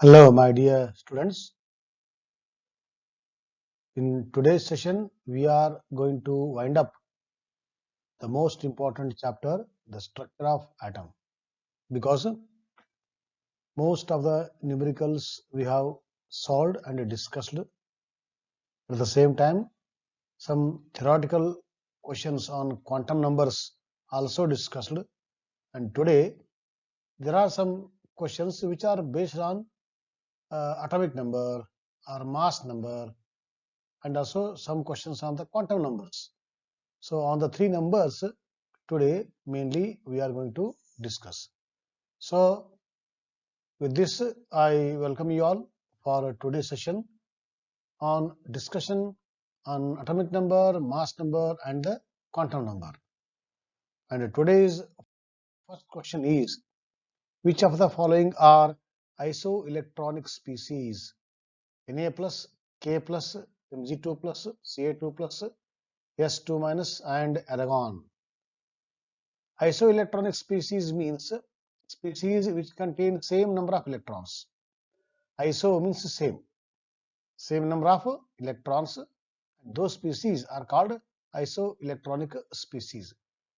Hello, my dear students. In today's session, we are going to wind up the most important chapter, the structure of atom, because most of the numericals we have solved and discussed. At the same time, some theoretical questions on quantum numbers also discussed. And today, there are some questions which are based on atomic number or mass number, and also some questions on the quantum numbers. So on the three numbers today mainly we are going to discuss. So with this I welcome you all for today's session on discussion on atomic number, mass number and the quantum number. And today's first question is, which of the following are isoelectronic species? Na plus, K plus, Mg2 plus, Ca2 plus, S2 minus and argon. Isoelectronic species means species which contain same number of electrons. Iso means same number of electrons. Those species are called isoelectronic species.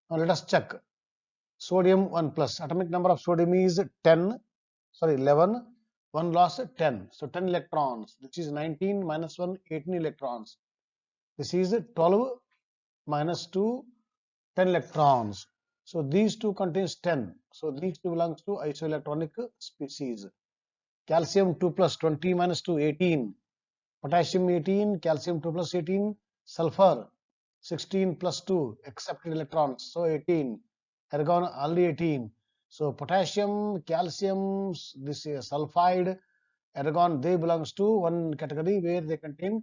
Now let us check. Sodium 1 plus, atomic number of sodium is 11, 1 loss 10. So 10 electrons, which is 19 minus 1, 18 electrons. This is 12 minus 2, 10 electrons. So these two contains 10. So these two belongs to isoelectronic species. Calcium 2 plus 20 minus 2, 18. Potassium 18, calcium 2 plus 18. Sulfur 16 plus 2, accepted electrons. So 18. Argon only 18. So potassium, calcium, this is sulfide, argon, they belongs to one category where they contain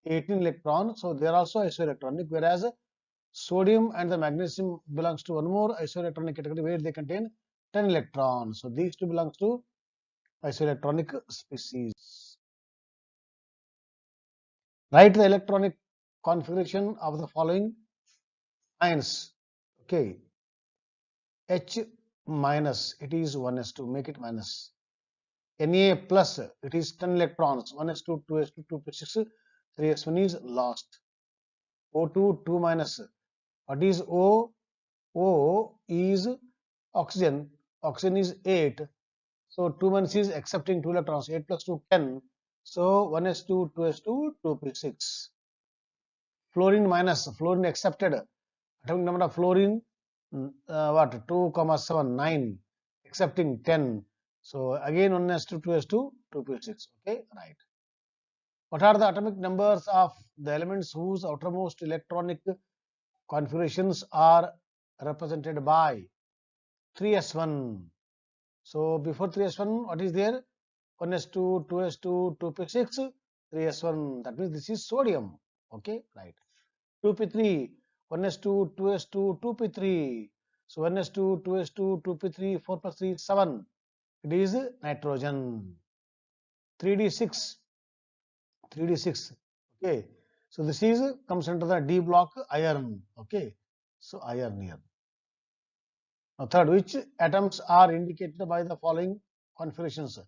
18 electrons. So they are also isoelectronic, whereas sodium and the magnesium belongs to one more isoelectronic category where they contain 10 electrons. So these two belongs to isoelectronic species. Write the electronic configuration of the following ions. Okay, H minus, it is 1s2, make it minus. Na plus, it is 10 electrons, 1s2, 2s2, 2p6, 3s1 is lost. O2, 2 minus. What is O? O is oxygen. Oxygen is 8. So 2 minus is accepting 2 electrons. 8 plus 2, 10. So 1s2, 2s2, 2p6. Fluorine minus. Fluorine accepted. Atomic number of fluorine, what? 2, 7, 9. Accepting 10. So again 1s2, 2s2, 2p6. Okay, right. What are the atomic numbers of the elements whose outermost electronic configurations are represented by 3s1? So before 3s1, what is there? 1s2, 2s2, 2p6, 3s1. That means this is sodium. Okay, right. 2p3, 1s2, 2s2, 2p3. So 1s2, 2s2, 2p3, 4 plus 3, 7. It is nitrogen. 3d6, 3d6. Okay. So this is comes under the D block, iron. Okay. So iron here. Now third, which atoms are indicated by the following configurations?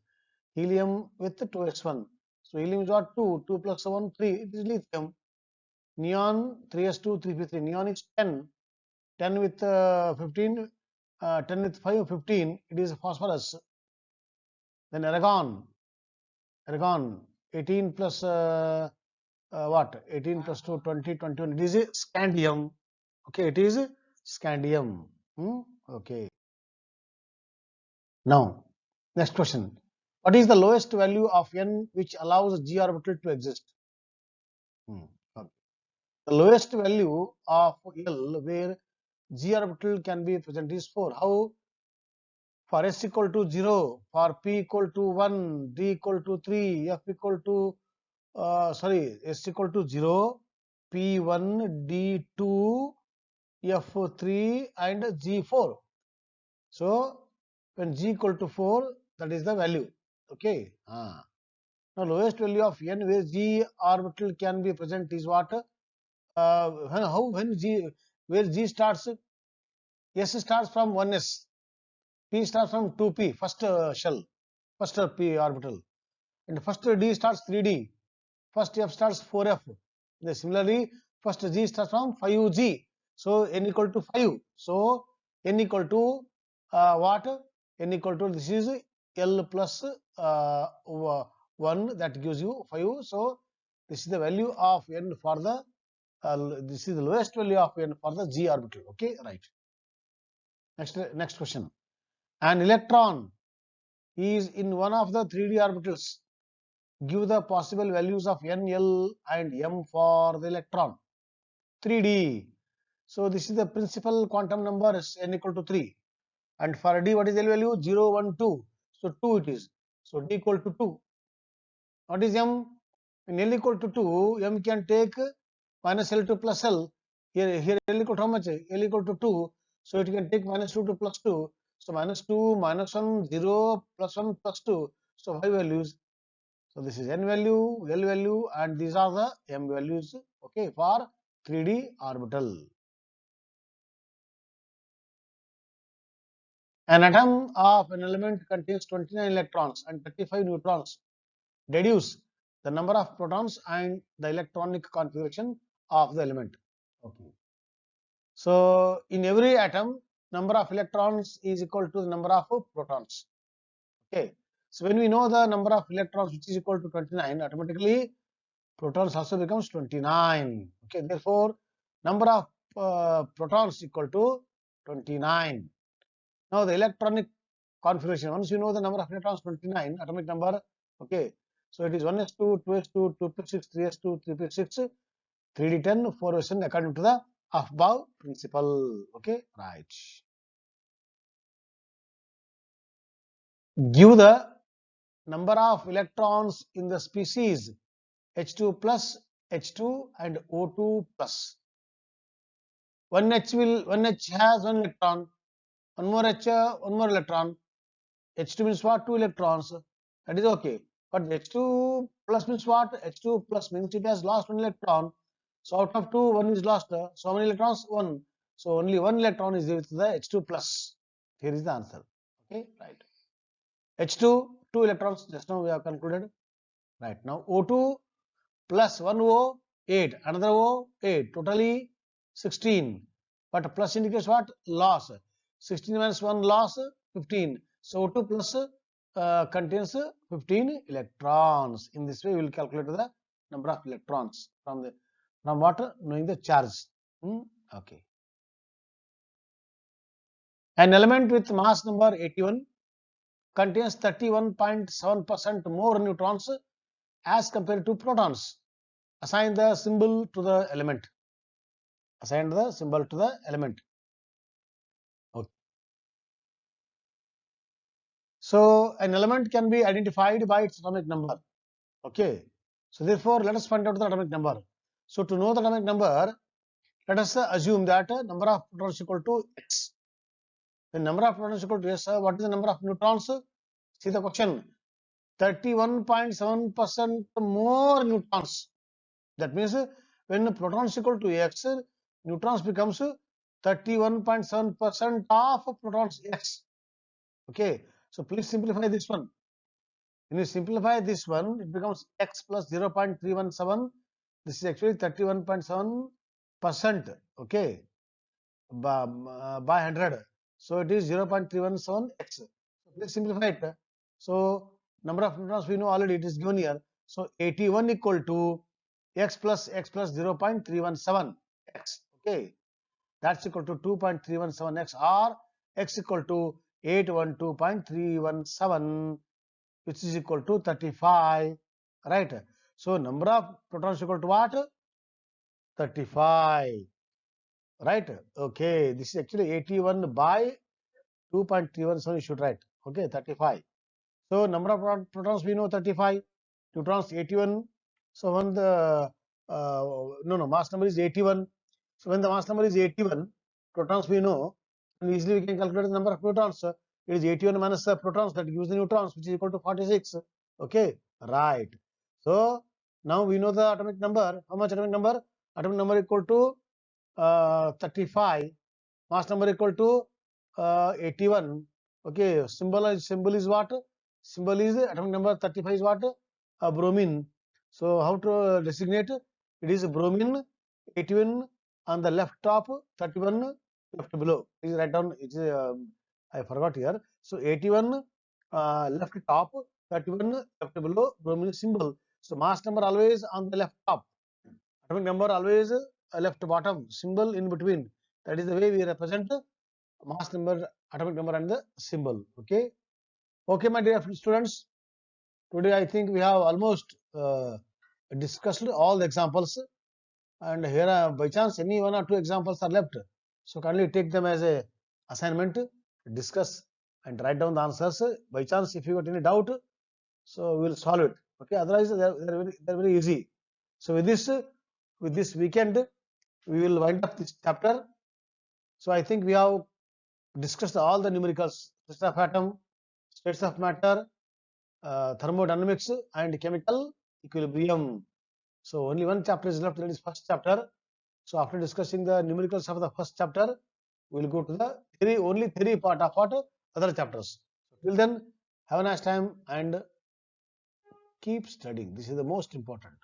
Helium with 2s1. So helium is what? 2, 2 plus 1, 3. It is lithium. Neon 3s2, 3p3. Neon is 10. 10 with 15, 10 with 5, 15. It is phosphorus. Then argon. Argon 18 plus what? 18 plus 2, 20, 21. It is scandium. Okay, it is scandium. Okay. Now, next question. What is the lowest value of n which allows g orbital to exist? Okay. The lowest value of L where g orbital can be present is 4. How? For s equal to 0, for p equal to 1, d equal to 3, f equal to, s equal to 0, p1, d2, f3 and g4. So, when g equal to 4, that is the value. Okay. Now, lowest value of n where g orbital can be present is what? When g, where g starts, s starts from 1s, p starts from 2p, first shell, first p orbital. and first D starts 3D, first F starts 4F. Similarly, first G starts from 5G. So n equal to 5. So n equal to what? N equal to, this is L plus 1, that gives you 5. So this is the value of n for the this is the lowest value of n for the G orbital. Okay, right. Next question. An electron is in one of the 3D orbitals. Give the possible values of n, L and m for the electron. 3D. So this is the principal quantum number is n equal to 3. And for D, what is L value? 0, 1, 2. So 2 it is. So D equal to 2. What is m? In L equal to 2, m can take minus L2 plus L. Here L equal to how much? L equal to 2. So it can take minus 2 to plus 2. So minus 2, minus 1, 0, plus 1, plus 2. So 5 values. So this is n value, L value, and these are the m values, okay, for 3D orbital. An atom of an element contains 29 electrons and 35 neutrons. Deduce the number of protons and the electronic configuration of the element. Okay. So in every atom, number of electrons is equal to the number of protons. Okay. So when we know the number of electrons, which is equal to 29, automatically protons also becomes 29. Okay. Therefore, number of protons equal to 29. Now the electronic configuration. Once you know the number of electrons, 29, atomic number. Okay. So it is 1s2, 2s2, 2p6, 3s2, 3p6, 3d10, 4s10 according to the above principle. Okay, right. Give the number of electrons in the species H2 plus, H2 and O2 plus. One H has one electron, one more H, one more electron. H2 means what? 2 electrons. That is okay. But H2 plus means what? H2 plus means it has lost one electron. So out of 2, 1 is lost. So how many electrons? 1. So only 1 electron is with the H2 plus. Here is the answer. Okay, right. H2, 2 electrons. Just now we have concluded. Right. Now O2 plus 1 O, 8. Another O, 8. Totally 16. But plus indicates what? Loss. 16 minus 1 loss, 15. So O2 plus contains 15 electrons. In this way, we will calculate the number of electrons from what? Knowing the charge. Okay. An element with mass number 81 contains 31.7% more neutrons as compared to protons. Assign the symbol to the element. Assign the symbol to the element. Okay. So an element can be identified by its atomic number. Okay. So therefore, let us find out the atomic number. So to know the atomic number, let us assume that number of protons equal to x. When number of protons equal to s, what is the number of neutrons? See the question. 31.7% more neutrons. That means when protons equal to x, neutrons becomes 31.7% of protons x. Okay. So please simplify this one. When you simplify this one, it becomes x plus 0.317. This is actually 31.7%. Okay. By 100. So it is 0.317 x. So please simplify it. So number of neutrons we know already, it is given here. So 81 equal to x plus 0.317 x. Okay. That's equal to 2.317 x, or x equal to 812.317, which is equal to 35. Right. So number of protons equal to what? 35. Right. Okay. This is actually 81 by 2.317 you should write. Okay. 35. So number of protons we know 35. Neutrons 81. So when the mass number is 81. So when the mass number is 81, protons we know, and easily we can calculate the number of protons. It is 81 minus the protons, that gives the neutrons, which is equal to 46. Okay, right. So now we know the atomic number. How much atomic number? Atomic number equal to 35. Mass number equal to 81. Okay, symbol is what? Symbol is atomic number 35 is what? bromine. So how to designate? It is bromine 81 on the left top, 31 left below. Please write down. It is I forgot here. So 81 left top, 31 left below, bromine symbol. So mass number always on the left top, atomic number always left bottom, symbol in between. That is the way we represent mass number, atomic number, and the symbol. Okay. Okay, my dear students. Today I think we have almost discussed all the examples, and here by chance any one or two examples are left. So kindly take them as a assignment, discuss and write down the answers. By chance if you got any doubt, so we will solve it. Okay, otherwise they're very easy. So with this weekend we will wind up this chapter. So I think we have discussed all the numericals: states of atom, states of matter, thermodynamics, and chemical equilibrium. So only one chapter is left, that is first chapter. So after discussing the numericals of the first chapter, we will go to the theory, only theory part of what other chapters. Till then, have a nice time and keep studying. This is the most important.